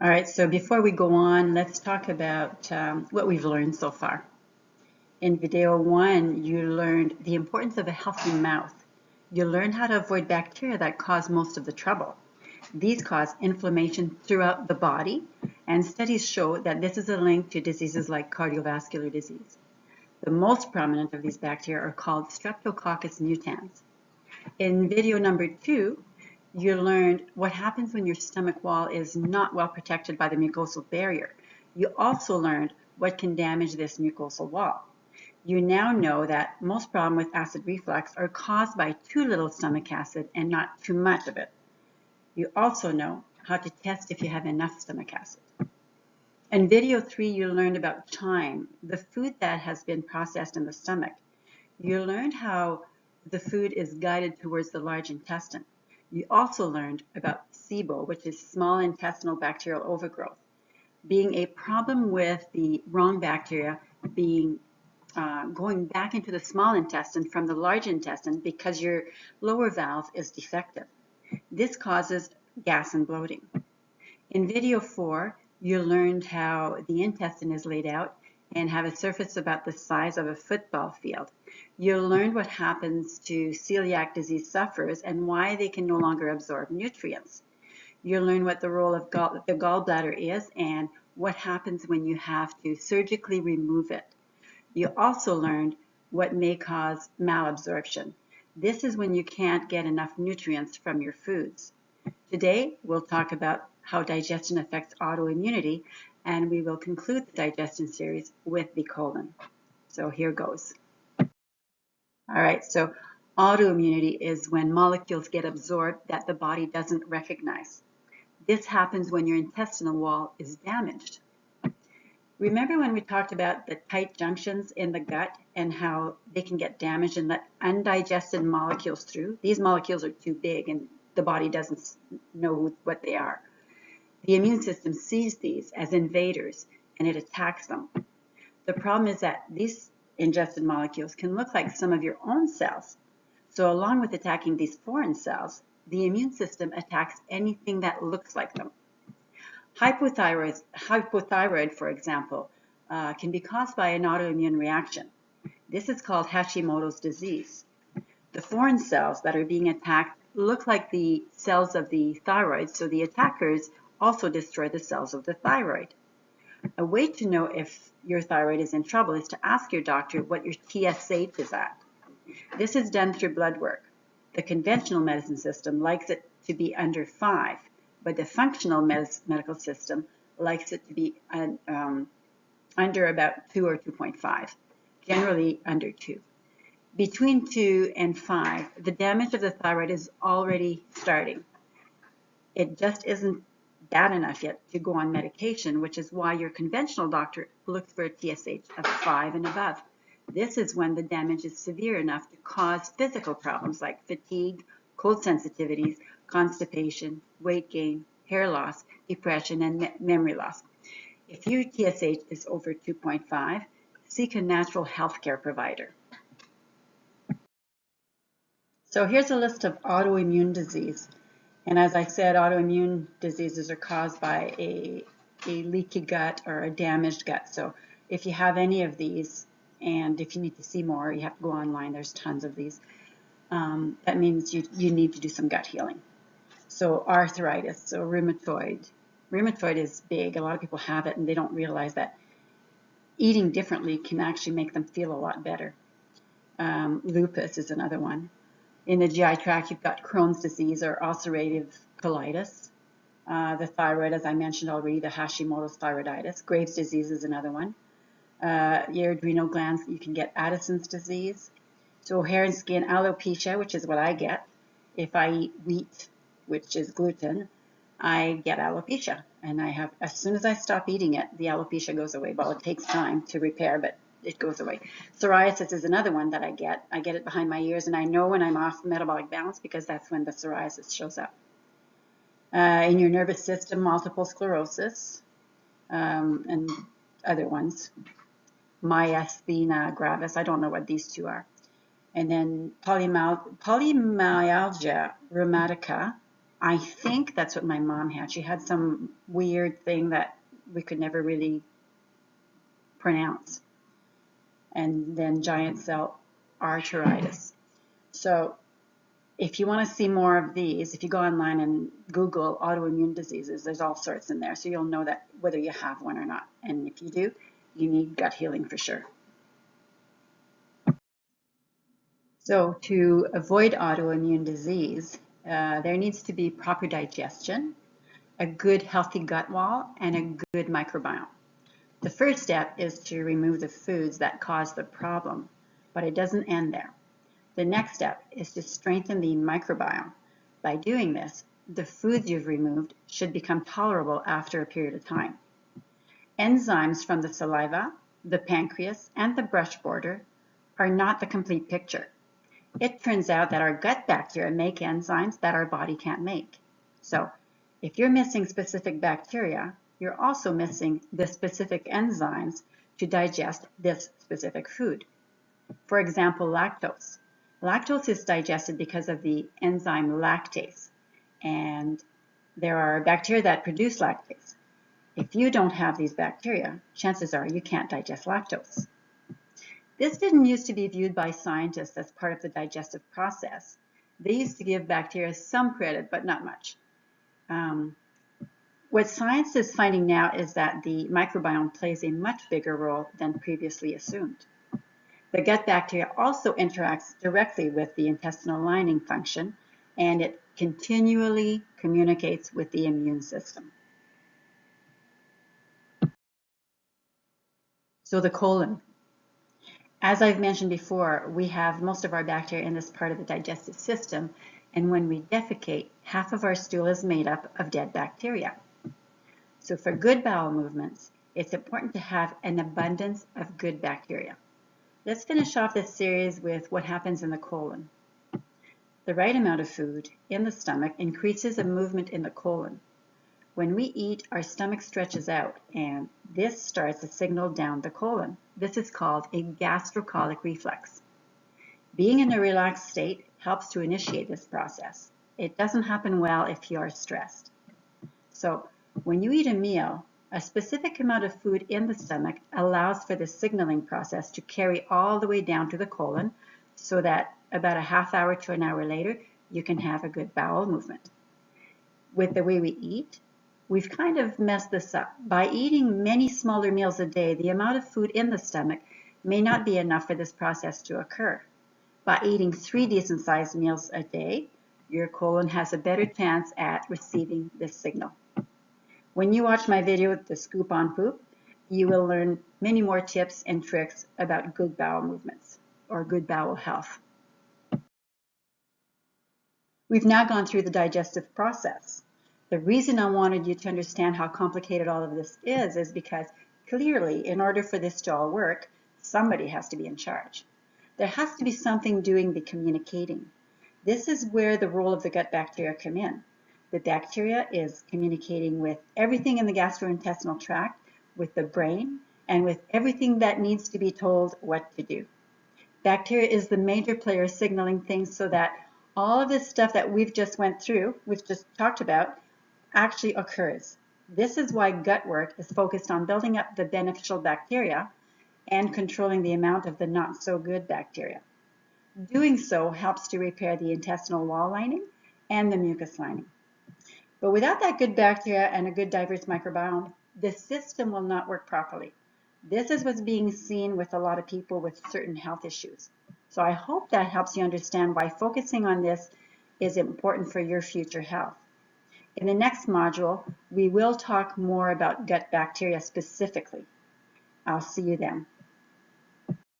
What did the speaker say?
All right, so before we go on, let's talk about what we've learned so far. In video 1, you learned the importance of a healthy mouth. You learned how to avoid bacteria that cause most of the trouble. These cause inflammation throughout the body, and studies show that this is a link to diseases like cardiovascular disease. The most prominent of these bacteria are called Streptococcus mutans. In video number 2, you learned what happens when your stomach wall is not well protected by the mucosal barrier. You also learned what can damage this mucosal wall. You now know that most problems with acid reflux are caused by too little stomach acid and not too much of it. You also know how to test if you have enough stomach acid. In video 3, you learned about chyme, the food that has been processed in the stomach. You learned how the food is guided towards the large intestine. You also learned about SIBO, which is small intestinal bacterial overgrowth, being a problem with the wrong bacteria going back into the small intestine from the large intestine because your lower valve is defective. This causes gas and bloating. In video 4, you learned how the intestine is laid out and have a surface about the size of a football field. You learned what happens to celiac disease sufferers and why they can no longer absorb nutrients. You learn what the role of the gallbladder is and what happens when you have to surgically remove it. You also learned what may cause malabsorption. This is when you can't get enough nutrients from your foods. Today, we'll talk about how digestion affects autoimmunity, and we will conclude the digestion series with the colon. So here goes. All right, so autoimmunity is when molecules get absorbed that the body doesn't recognize. This happens when your intestinal wall is damaged. Remember when we talked about the tight junctions in the gut and how they can get damaged and let undigested molecules through? These molecules are too big and the body doesn't know what they are. The immune system sees these as invaders and it attacks them. The problem is that these ingested molecules can look like some of your own cells. So along with attacking these foreign cells, the immune system attacks anything that looks like them. Hypothyroid, for example, can be caused by an autoimmune reaction. This is called Hashimoto's disease. The foreign cells that are being attacked look like the cells of the thyroid, so the attackers also destroy the cells of the thyroid. A way to know if your thyroid is in trouble is to ask your doctor what your TSH is at. This is done through blood work. The conventional medicine system likes it to be under 5, but the functional medical system likes it to be under about 2 or 2.5, generally under 2. Between 2 and 5, the damage of the thyroid is already starting. It just isn't bad enough yet to go on medication, which is why your conventional doctor looks for a TSH of 5 and above. This is when the damage is severe enough to cause physical problems like fatigue, cold sensitivities, constipation, weight gain, hair loss, depression, and memory loss. If your TSH is over 2.5, seek a natural health care provider. So here's a list of autoimmune disease. And as I said, autoimmune diseases are caused by a leaky gut or a damaged gut. So if you have any of these, and if you need to see more, you have to go online. There's tons of these. That means you need to do some gut healing. So arthritis, so rheumatoid. Rheumatoid is big. A lot of people have it and they don't realize that eating differently can actually make them feel a lot better. Lupus is another one. In the GI tract, you've got Crohn's disease or ulcerative colitis. The thyroid, as I mentioned already, the Hashimoto's thyroiditis. Graves' disease is another one. Your adrenal glands, you can get Addison's disease. So hair and skin, alopecia, which is what I get. If I eat wheat, which is gluten, I get alopecia. And as soon as I stop eating it, the alopecia goes away. Well, it takes time to repair, but it goes away. Psoriasis is another one that I get. I get it behind my ears, and I know when I'm off metabolic balance because that's when the psoriasis shows up. In your nervous system, multiple sclerosis, and other ones. Myasthenia gravis, I don't know what these two are. And then polymyalgia rheumatica, I think that's what my mom had. She had some weird thing that we could never really pronounce. And then giant cell arteritis. So if you want to see more of these, if you go online and Google autoimmune diseases, there's all sorts in there. So you'll know that whether you have one or not. And if you do, you need gut healing for sure. So to avoid autoimmune disease, there needs to be proper digestion, a good healthy gut wall, and a good microbiome. The first step is to remove the foods that cause the problem, but it doesn't end there. The next step is to strengthen the microbiome. By doing this, the foods you've removed should become tolerable after a period of time. Enzymes from the saliva, the pancreas, and the brush border are not the complete picture. It turns out that our gut bacteria make enzymes that our body can't make. So, if you're missing specific bacteria, you're also missing the specific enzymes to digest this specific food. For example, lactose. Lactose is digested because of the enzyme lactase, and there are bacteria that produce lactase. If you don't have these bacteria, chances are you can't digest lactose. This didn't used to be viewed by scientists as part of the digestive process. They used to give bacteria some credit, but not much. What science is finding now is that the microbiome plays a much bigger role than previously assumed. The gut bacteria also interacts directly with the intestinal lining function, and it continually communicates with the immune system. So the colon. As I've mentioned before, we have most of our bacteria in this part of the digestive system, and when we defecate, half of our stool is made up of dead bacteria. So for good bowel movements, it's important to have an abundance of good bacteria. Let's finish off this series with what happens in the colon. The right amount of food in the stomach increases a movement in the colon. When we eat, our stomach stretches out, and this starts a signal down the colon. This is called a gastrocolic reflex. Being in a relaxed state helps to initiate this process. It doesn't happen well if you are stressed. So when you eat a meal, a specific amount of food in the stomach allows for the signaling process to carry all the way down to the colon so that about a half hour to an hour later, you can have a good bowel movement. With the way we eat, we've kind of messed this up. By eating many smaller meals a day, the amount of food in the stomach may not be enough for this process to occur. By eating 3 decent-sized meals a day, your colon has a better chance at receiving this signal. When you watch my video, The Scoop on Poop, you will learn many more tips and tricks about good bowel movements or good bowel health. We've now gone through the digestive process. The reason I wanted you to understand how complicated all of this is because clearly, in order for this to all work, somebody has to be in charge. There has to be something doing the communicating. This is where the role of the gut bacteria come in. The bacteria is communicating with everything in the gastrointestinal tract, with the brain, and with everything that needs to be told what to do. Bacteria is the major player signaling things so that all of this stuff that we've just talked about, actually occurs. This is why gut work is focused on building up the beneficial bacteria and controlling the amount of the not so good bacteria. Doing so helps to repair the intestinal wall lining and the mucus lining. But without that good bacteria and a good diverse microbiome, the system will not work properly. This is what's being seen with a lot of people with certain health issues. So I hope that helps you understand why focusing on this is important for your future health. In the next module, we will talk more about gut bacteria specifically. I'll see you then.